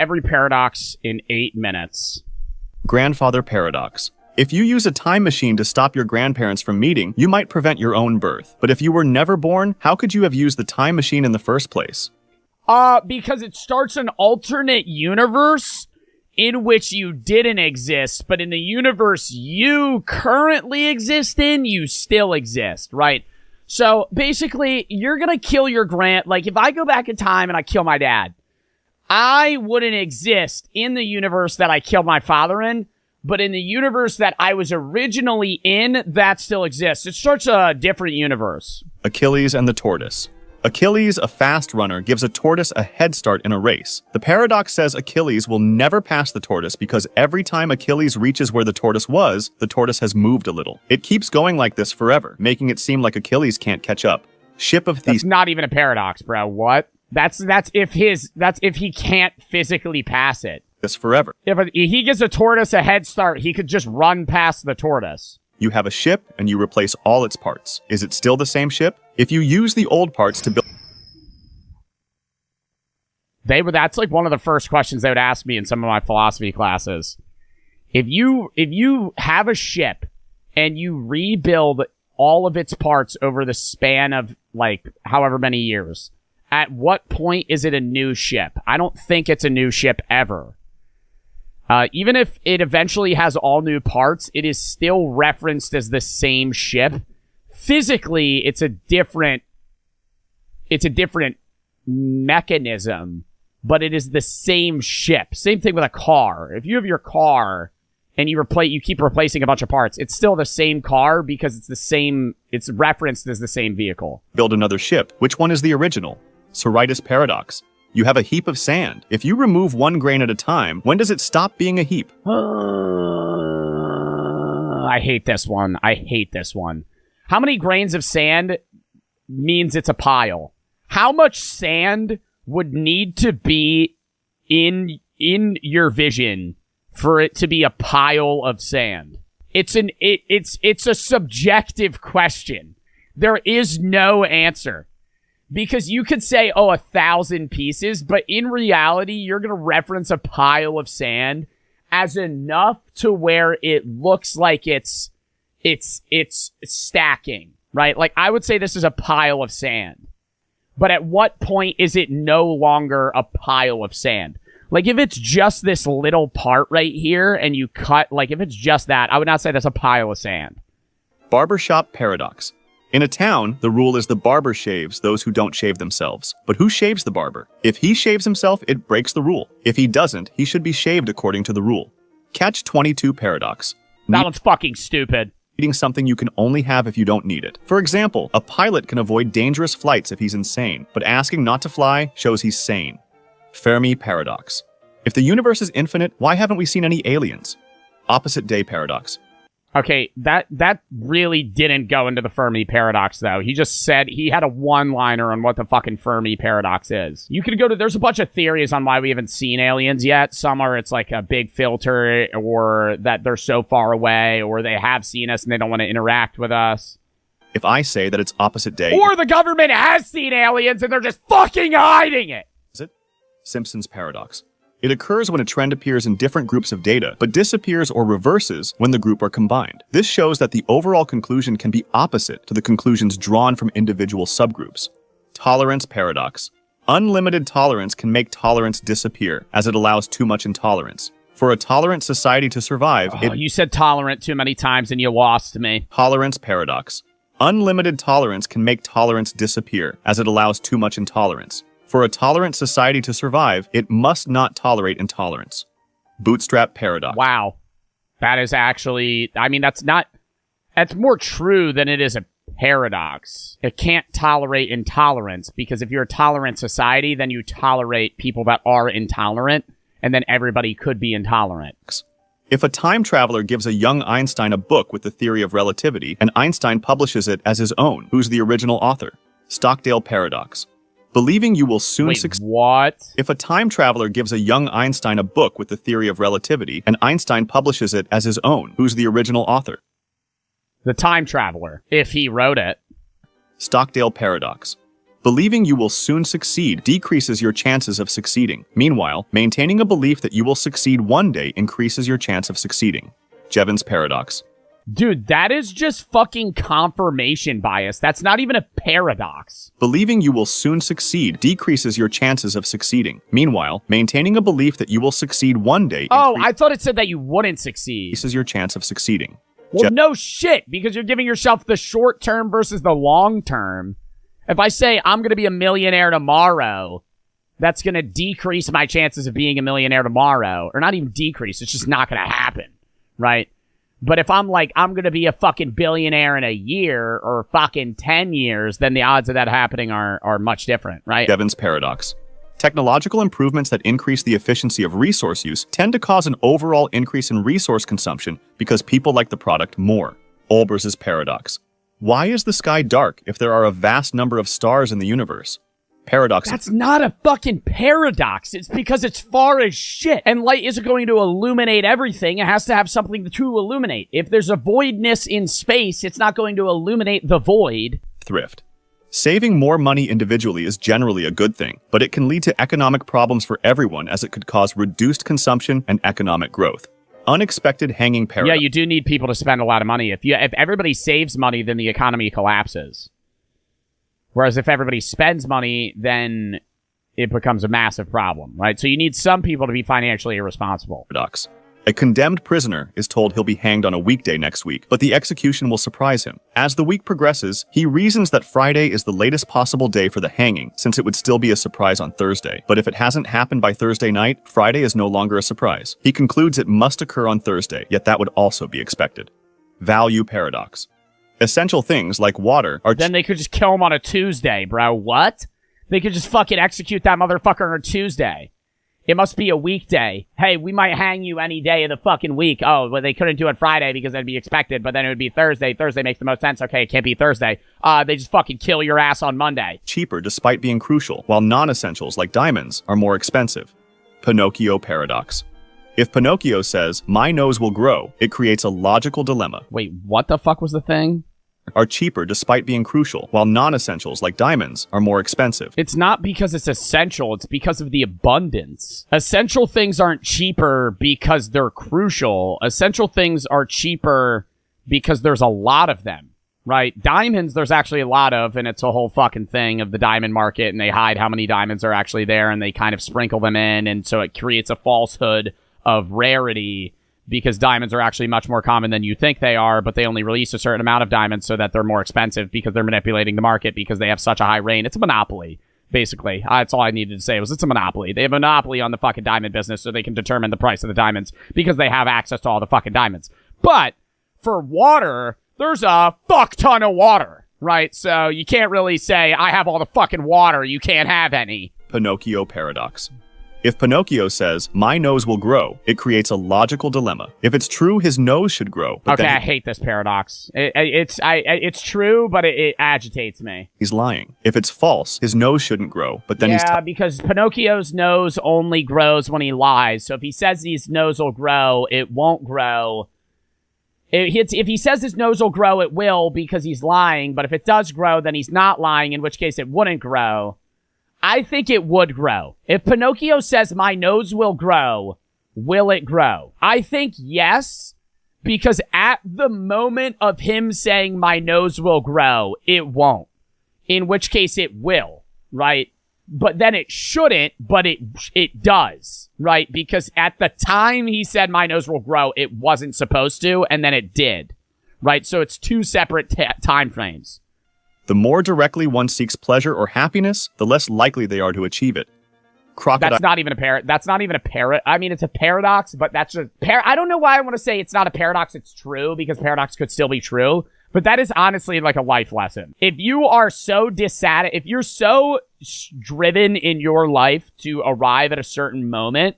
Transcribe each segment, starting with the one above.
every paradox in 8 minutes. Grandfather paradox. If you use a time machine to stop your grandparents from meeting, you might prevent your own birth. But if you were never born, how could you have used the time machine in the first place? Because it starts an alternate universe in which you didn't exist, but in the universe you currently exist in, you still exist, right? So basically, you're gonna kill your like, if I go back in time and I kill my dad, I wouldn't exist in the universe that I killed my father in, but in the universe that I was originally in, that still exists. It starts a different universe. Achilles and the tortoise. Achilles, a fast runner, gives a tortoise a head start in a race. The paradox says Achilles will never pass the tortoise because every time Achilles reaches where the tortoise was, the tortoise has moved a little. It keeps going like this forever, making it seem like Achilles can't catch up. Ship of Theseus. That's not even a paradox, bro. What? That's if he can't physically pass it. This forever. If he gives a tortoise a head start, he could just run past the tortoise. You have a ship and you replace all its parts. Is it still the same ship? If you use the old parts to build... That's like one of the first questions they would ask me in some of my philosophy classes. If you have a ship and you rebuild all of its parts over the span of like however many years, at what point is it a new ship? I don't think it's a new ship ever. Even if it eventually has all new parts, it is still referenced as the same ship. Physically, it's a different mechanism, but it is the same ship. Same thing with a car. If you have your car and you keep replacing a bunch of parts, it's still the same car because it's referenced as the same vehicle. Build another ship. Which one is the original? Soritis paradox. You have a heap of sand. If you remove one grain at a time, when does it stop being a heap? I hate this one. How many grains of sand means it's a pile? How much sand would need to be in your vision for it to be a pile of sand? It's a subjective question. There is no answer. Because you could say, 1,000 pieces, but in reality, you're going to reference a pile of sand as enough to where it looks like it's stacking, right? Like, I would say this is a pile of sand. But at what point is it no longer a pile of sand? Like, if it's just this little part right here and you cut, like, if it's just that, I would not say that's a pile of sand. Barbershop paradox. In a town, the rule is the barber shaves those who don't shave themselves. But who shaves the barber? If he shaves himself, it breaks the rule. If he doesn't, he should be shaved according to the rule. Catch-22 paradox. That one's fucking stupid. Needing something you can only have if you don't need it. For example, a pilot can avoid dangerous flights if he's insane, but asking not to fly shows he's sane. Fermi paradox. If the universe is infinite, why haven't we seen any aliens? Opposite day paradox. Okay, that really didn't go into the Fermi paradox, though. He just said he had a one-liner on what the fucking Fermi paradox is. You could there's a bunch of theories on why we haven't seen aliens yet. Some are it's like a big filter, or that they're so far away, or they have seen us and they don't want to interact with us. If I say that it's opposite day... Or the government has seen aliens and they're just fucking hiding it! Is it? Simpsons paradox. It occurs when a trend appears in different groups of data, but disappears or reverses when the group are combined. This shows that the overall conclusion can be opposite to the conclusions drawn from individual subgroups. Tolerance paradox. Unlimited tolerance can make tolerance disappear, as it allows too much intolerance. For a tolerant society to survive... You said tolerant too many times and you lost me. Tolerance paradox. Unlimited tolerance can make tolerance disappear, as it allows too much intolerance. For a tolerant society to survive, it must not tolerate intolerance. Bootstrap paradox. Wow. That is actually... that's more true than it is a paradox. It can't tolerate intolerance, because if you're a tolerant society, then you tolerate people that are intolerant, and then everybody could be intolerant. If a time traveler gives a young Einstein a book with the theory of relativity, and Einstein publishes it as his own, who's the original author? Stockdale paradox. Believing you will soon succeed. What? If a time traveler gives a young Einstein a book with the theory of relativity, and Einstein publishes it as his own, who's the original author? The time traveler, if he wrote it. Stockdale paradox. Believing you will soon succeed decreases your chances of succeeding. Meanwhile, maintaining a belief that you will succeed one day increases your chance of succeeding. Jevons paradox. Dude, that is just fucking confirmation bias. That's not even a paradox. Believing you will soon succeed decreases your chances of succeeding. Meanwhile, maintaining a belief that you will succeed one day I thought it said that you wouldn't succeed. increases your chance of succeeding. Well, no shit, because you're giving yourself the short term versus the long term. If I say I'm going to be a millionaire tomorrow, that's going to decrease my chances of being a millionaire tomorrow. Or not even decrease, it's just not going to happen, right? But if I'm like, I'm going to be a fucking billionaire in a year or fucking 10 years, then the odds of that happening are much different, right? Jevons paradox. Technological improvements that increase the efficiency of resource use tend to cause an overall increase in resource consumption because people like the product more. Olbers's paradox. Why is the sky dark if there are a vast number of stars in the universe? Paradox. That's not a fucking paradox. It's because it's far as shit. And light isn't going to illuminate everything. It has to have something to illuminate. If there's a voidness in space, it's not going to illuminate the void. Thrift. Saving more money individually is generally a good thing, but it can lead to economic problems for everyone as it could cause reduced consumption and economic growth. Unexpected hanging paradox. Yeah, you do need people to spend a lot of money. If everybody saves money, then the economy collapses. Whereas if everybody spends money, then it becomes a massive problem, right? So you need some people to be financially irresponsible. Paradox. A condemned prisoner is told he'll be hanged on a weekday next week, but the execution will surprise him. As the week progresses, he reasons that Friday is the latest possible day for the hanging, since it would still be a surprise on Thursday. But if it hasn't happened by Thursday night, Friday is no longer a surprise. He concludes it must occur on Thursday, yet that would also be expected. Value paradox. Essential things like water are... Then they could just kill him on a Tuesday, bro. What? They could just fucking execute that motherfucker on a Tuesday. It must be a weekday. Hey, we might hang you any day of the fucking week. Oh, well, they couldn't do it Friday because that'd be expected, but then it would be Thursday. Thursday makes the most sense. Okay, it can't be Thursday. They just fucking kill your ass on Monday. Cheaper despite being crucial, while non-essentials like diamonds are more expensive. Pinocchio paradox. If Pinocchio says, "My nose will grow," it creates a logical dilemma. Wait, what the fuck was the thing? Are cheaper despite being crucial, while non-essentials like diamonds are more expensive. It's not because it's essential, it's because of the abundance. Essential things aren't cheaper because they're crucial. Essential things are cheaper because there's a lot of them, right? Diamonds, there's actually a lot of, and it's a whole fucking thing of the diamond market, and they hide how many diamonds are actually there, and they kind of sprinkle them in, and so it creates a falsehood of rarity, because diamonds are actually much more common than you think they are, but they only release a certain amount of diamonds so that they're more expensive because they're manipulating the market because they have such a high reign. It's a monopoly, basically. That's all I needed to say was it's a monopoly. They have a monopoly on the fucking diamond business so they can determine the price of the diamonds because they have access to all the fucking diamonds. But for water, there's a fuck ton of water, right? So you can't really say, I have all the fucking water, you can't have any. Pinocchio paradox. If Pinocchio says, "My nose will grow," it creates a logical dilemma. If it's true, his nose should grow. But okay, I hate this paradox. It's true, but it agitates me. He's lying. If it's false, his nose shouldn't grow. But then because Pinocchio's nose only grows when he lies. So if he says his nose will grow, it won't grow. If he says his nose will grow, it will because he's lying. But if it does grow, then he's not lying, in which case it wouldn't grow. I think it would grow. If Pinocchio says my nose will grow, will it grow? I think yes, because at the moment of him saying my nose will grow, it won't. In which case it will, right? But then it shouldn't, but it does, right? Because at the time he said my nose will grow, it wasn't supposed to, and then it did, right? So it's two separate time frames. The more directly one seeks pleasure or happiness, the less likely they are to achieve it. That's not even a parrot. I mean, it's a paradox, but that's a I don't know why I want to say it's not a paradox, it's true, because paradox could still be true. But that is honestly like a life lesson. If you are so if you're so driven in your life to arrive at a certain moment,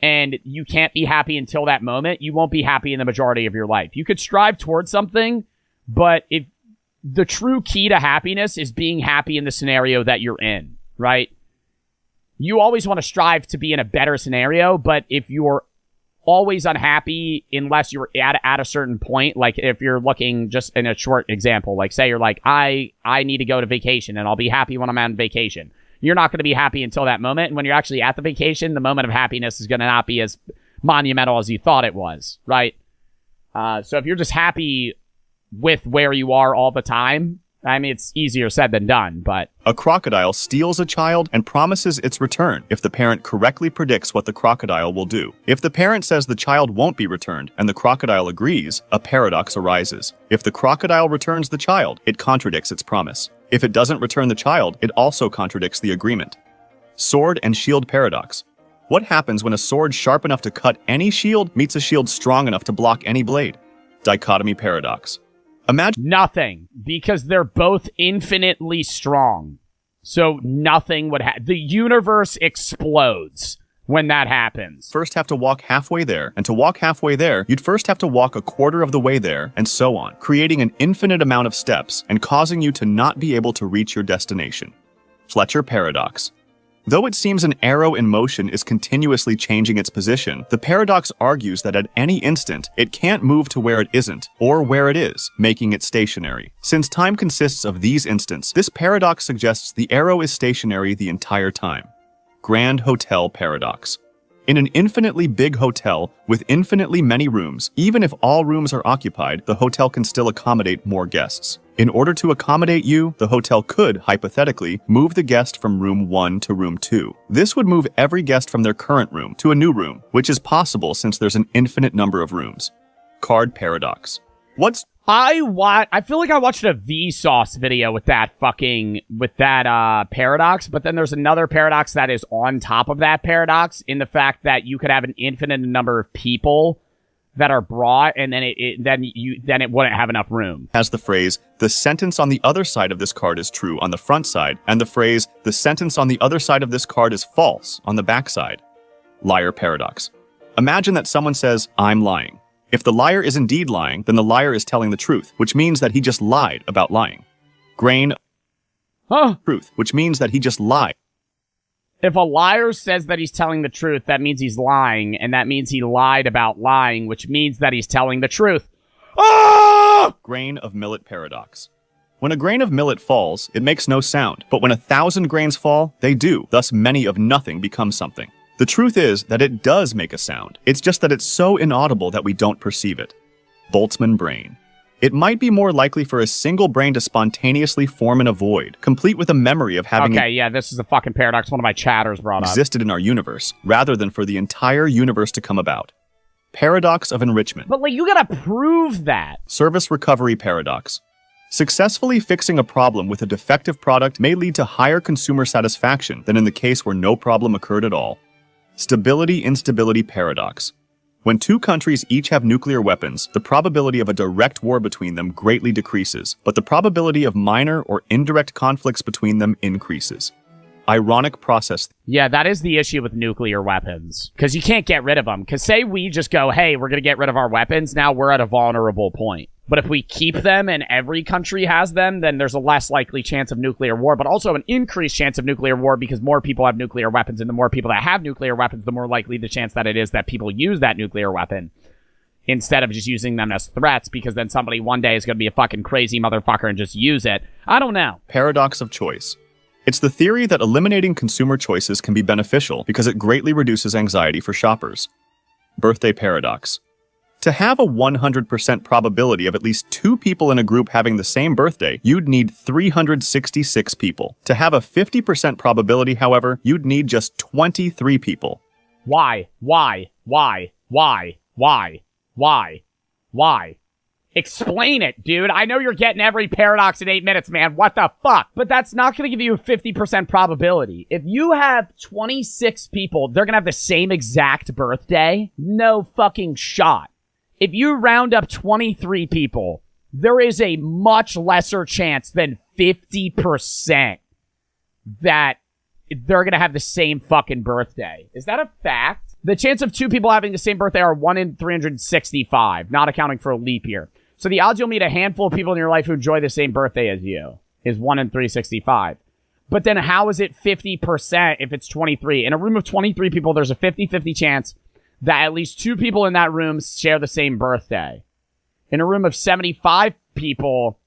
and you can't be happy until that moment, you won't be happy in the majority of your life. You could strive towards something, but if the true key to happiness is being happy in the scenario that you're in, right? You always want to strive to be in a better scenario, but if you're always unhappy unless you're at a certain point. Like if you're looking just in a short example, like say you're like, I need to go to vacation and I'll be happy when I'm on vacation. You're not going to be happy until that moment. And when you're actually at the vacation, the moment of happiness is going to not be as monumental as you thought it was, right? So if you're just happy with where you are all the time, I mean, it's easier said than done, but... A crocodile steals a child and promises its return if the parent correctly predicts what the crocodile will do. If the parent says the child won't be returned and the crocodile agrees, a paradox arises. If the crocodile returns the child, it contradicts its promise. If it doesn't return the child, it also contradicts the agreement. Sword and shield paradox. What happens when a sword sharp enough to cut any shield meets a shield strong enough to block any blade? Dichotomy paradox. Imagine nothing, because they're both infinitely strong. So nothing would happen. The universe explodes when that happens. First have to walk halfway there, and to walk halfway there, you'd first have to walk a quarter of the way there, and so on, creating an infinite amount of steps and causing you to not be able to reach your destination. Fletcher paradox. Though it seems an arrow in motion is continuously changing its position, the paradox argues that at any instant, it can't move to where it isn't, or where it is, making it stationary. Since time consists of these instants, this paradox suggests the arrow is stationary the entire time. Grand Hotel paradox. In an infinitely big hotel with infinitely many rooms, even if all rooms are occupied, the hotel can still accommodate more guests. In order to accommodate you, the hotel could, hypothetically, move the guest from room 1 to room 2. This would move every guest from their current room to a new room, which is possible since there's an infinite number of rooms. Card paradox. I feel like I watched a Vsauce video with that paradox, but then there's another paradox that is on top of that paradox in the fact that you could have an infinite number of people that are brought, and then it wouldn't have enough room. Has the phrase, the sentence on the other side of this card is true on the front side, and the phrase, the sentence on the other side of this card is false on the back side. Liar paradox. Imagine that someone says, I'm lying. If the liar is indeed lying, then the liar is telling the truth, which means that he just lied about lying. Grain truth, which means that he just lied. If a liar says that he's telling the truth, that means he's lying, and that means he lied about lying, which means that he's telling the truth. Grain of millet paradox. When a grain of millet falls, it makes no sound, but when 1,000 grains fall, they do, thus many of nothing become something. The truth is that it does make a sound. It's just that it's so inaudible that we don't perceive it. Boltzmann brain. It might be more likely for a single brain to spontaneously form in a void, complete with a memory of having this is a fucking paradox one of my chatters brought up. Existed in our universe, rather than for the entire universe to come about. Paradox of enrichment. But like, you gotta prove that. Service recovery paradox. Successfully fixing a problem with a defective product may lead to higher consumer satisfaction than in the case where no problem occurred at all. Stability-instability paradox. When two countries each have nuclear weapons, the probability of a direct war between them greatly decreases, but the probability of minor or indirect conflicts between them increases. Ironic process. Yeah, that is the issue with nuclear weapons. Because you can't get rid of them. Because say we just go, hey, we're going to get rid of our weapons, now we're at a vulnerable point. But if we keep them and every country has them, then there's a less likely chance of nuclear war, but also an increased chance of nuclear war because more people have nuclear weapons, and the more people that have nuclear weapons, the more likely the chance that it is that people use that nuclear weapon instead of just using them as threats, because then somebody one day is going to be a fucking crazy motherfucker and just use it. I don't know. Paradox of choice. It's the theory that eliminating consumer choices can be beneficial because it greatly reduces anxiety for shoppers. Birthday paradox. To have a 100% probability of at least 2 people in a group having the same birthday, you'd need 366 people. To have a 50% probability, however, you'd need just 23 people. Why? Explain it, dude. I know you're getting every paradox in 8 minutes, man. What the fuck? But that's not going to give you a 50% probability. If you have 26 people, they're going to have the same exact birthday. No fucking shot. If you round up 23 people, there is a much lesser chance than 50% that they're going to have the same fucking birthday. Is that a fact? The chance of 2 people having the same birthday are 1 in 365, not accounting for a leap year. So the odds you'll meet a handful of people in your life who enjoy the same birthday as you is 1 in 365. But then how is it 50% if it's 23? In a room of 23 people, there's a 50-50 chance that at least 2 people in that room share the same birthday. In a room of 75 people,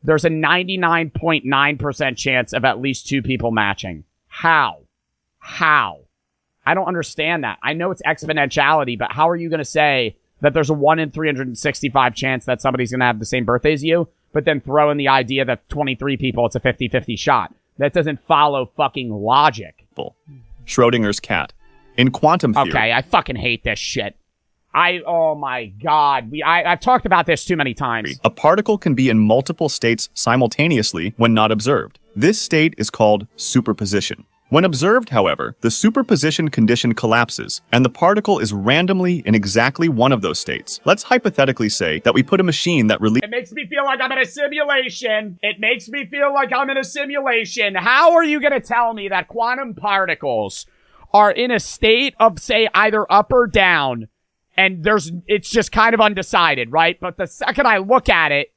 there's a 99.9% chance of at least 2 people matching. How? I don't understand that. I know it's exponentiality, but how are you going to say that there's a 1 in 365 chance that somebody's going to have the same birthday as you, but then throw in the idea that 23 people, it's a 50-50 shot? That doesn't follow fucking logic. Schrodinger's cat. In quantum theory... Okay, I fucking hate this shit. Oh my God. I've talked about this too many times. A particle can be in multiple states simultaneously when not observed. This state is called superposition. When observed, however, the superposition condition collapses, and the particle is randomly in exactly one of those states. Let's hypothetically say that we put a machine that releases... It makes me feel like I'm in a simulation. How are you going to tell me that quantum particles are in a state of, say, either up or down, and it's just kind of undecided, right? But the second I look at it,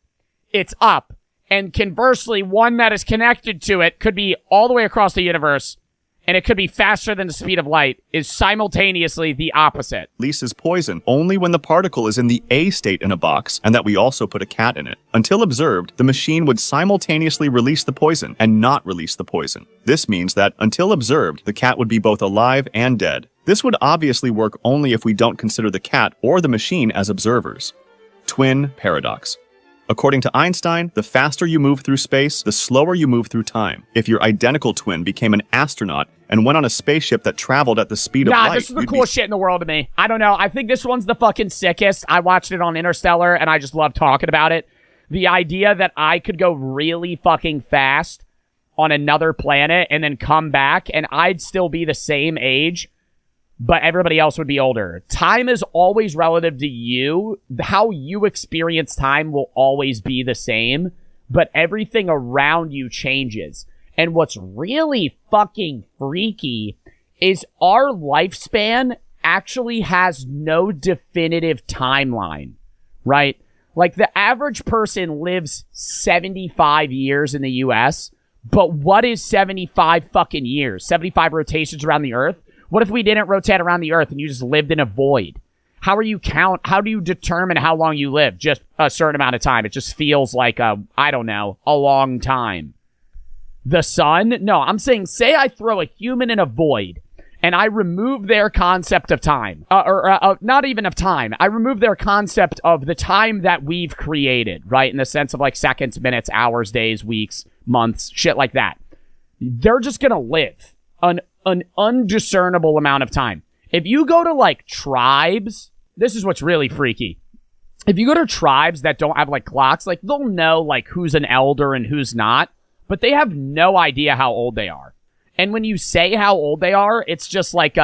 it's up. And conversely, one that is connected to it could be all the way across the universe, and it could be faster than the speed of light, is simultaneously the opposite. Releases poison only when the particle is in the A state in a box, and that we also put a cat in it. Until observed, the machine would simultaneously release the poison and not release the poison. This means that, until observed, the cat would be both alive and dead. This would obviously work only if we don't consider the cat or the machine as observers. Twin paradox. According to Einstein, the faster you move through space, the slower you move through time. If your identical twin became an astronaut and went on a spaceship that traveled at the speed of light... This is the coolest shit in the world to me. I don't know. I think this one's the fucking sickest. I watched it on Interstellar, and I just love talking about it. The idea that I could go really fucking fast on another planet and then come back, and I'd still be the same age, but everybody else would be older. Time is always relative to you. How you experience time will always be the same, but everything around you changes. And what's really fucking freaky is our lifespan actually has no definitive timeline, right? Like, the average person lives 75 years in the US, but what is 75 fucking years? 75 rotations around the Earth? What if we didn't rotate around the Earth and you just lived in a void? How do you determine how long you live? Just a certain amount of time. It just feels like a long time. The sun? No, I'm saying, say I throw a human in a void and I remove their concept of time. Not even of time. I remove their concept of the time that we've created, right? In the sense of like seconds, minutes, hours, days, weeks, months, shit like that. They're just gonna live an undiscernible amount of time. If you go to like tribes, this is what's really freaky. If you go to tribes that don't have like clocks, like they'll know like who's an elder and who's not, but they have no idea how old they are. And when you say how old they are, it's just like,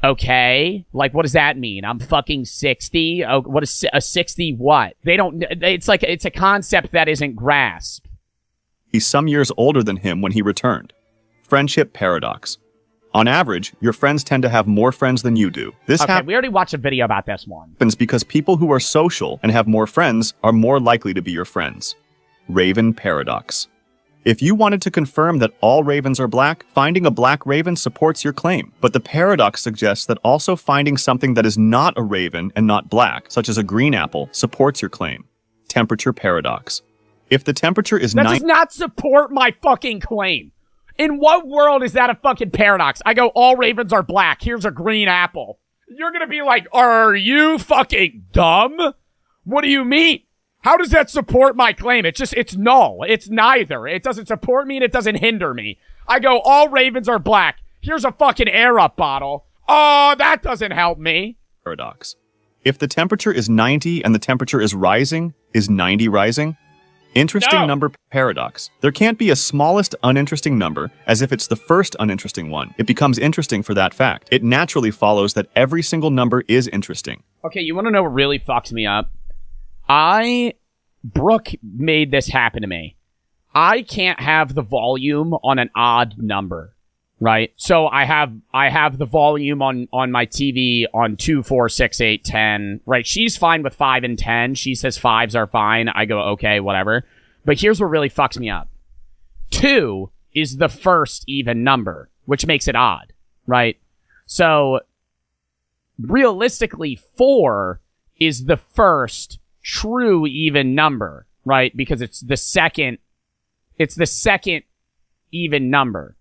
okay, like what does that mean? I'm fucking 60. Oh, what is a 60 what? It's a concept that isn't grasped. He's some years older than him when he returned. Friendship paradox. On average, your friends tend to have more friends than you do. We already watched a video about this one. Happens because people who are social and have more friends are more likely to be your friends. Raven paradox. If you wanted to confirm that all ravens are black, finding a black raven supports your claim. But the paradox suggests that also finding something that is not a raven and not black, such as a green apple, supports your claim. Temperature paradox. If the temperature is That does not support my fucking claim. In what world is that a fucking paradox? I go, all ravens are black. Here's a green apple. You're gonna be like, are you fucking dumb? What do you mean? How does that support my claim? It's null. It's neither. It doesn't support me and it doesn't hinder me. I go, all ravens are black. Here's a fucking air up bottle. Oh, that doesn't help me. Paradox. If the temperature is 90 and the temperature is rising, is 90 rising? Interesting number paradox. There can't be a smallest uninteresting number as if it's the first uninteresting one. It becomes interesting for that fact. It naturally follows that every single number is interesting. Okay, you want to know what really fucks me up? Brooke made this happen to me. I can't have the volume on an odd number, right? So I have the volume on my TV on 2, 4, 6, 8, 10, right? She's fine with 5 and 10. She says 5s are fine. I go, okay, whatever. But here's what really fucks me up. 2 is the first even number, which makes it odd, right? So realistically, 4 is the first true even number, right? Because it's the second even number.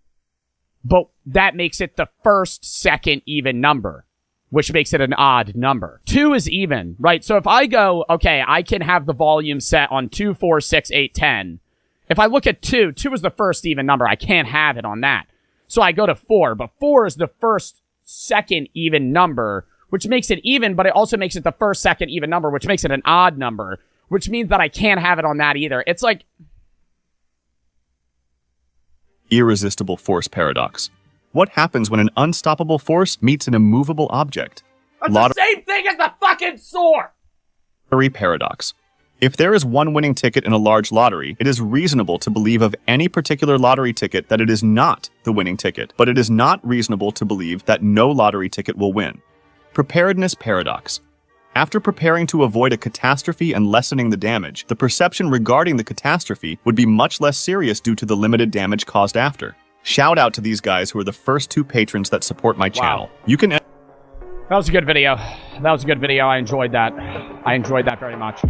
But that makes it the first second even number, which makes it an odd number. 2 is even, right? So if I go, okay, I can have the volume set on 2, 4, 6, 8, 10. If I look at 2 is the first even number. I can't have it on that. So I go to 4, but 4 is the first second even number, which makes it even, but it also makes it the first second even number, which makes it an odd number, which means that I can't have it on that either. It's like... Irresistible force paradox. What happens when an unstoppable force meets an immovable object? That's the same thing as the fucking sword! Lottery paradox. If there is one winning ticket in a large lottery, it is reasonable to believe of any particular lottery ticket that it is not the winning ticket, but it is not reasonable to believe that no lottery ticket will win. Preparedness paradox. After preparing to avoid a catastrophe and lessening the damage, the perception regarding the catastrophe would be much less serious due to the limited damage caused after. Shout out to these guys who are the first 2 patrons that support my channel. You can... That was a good video. That was a good video. I enjoyed that. I enjoyed that very much.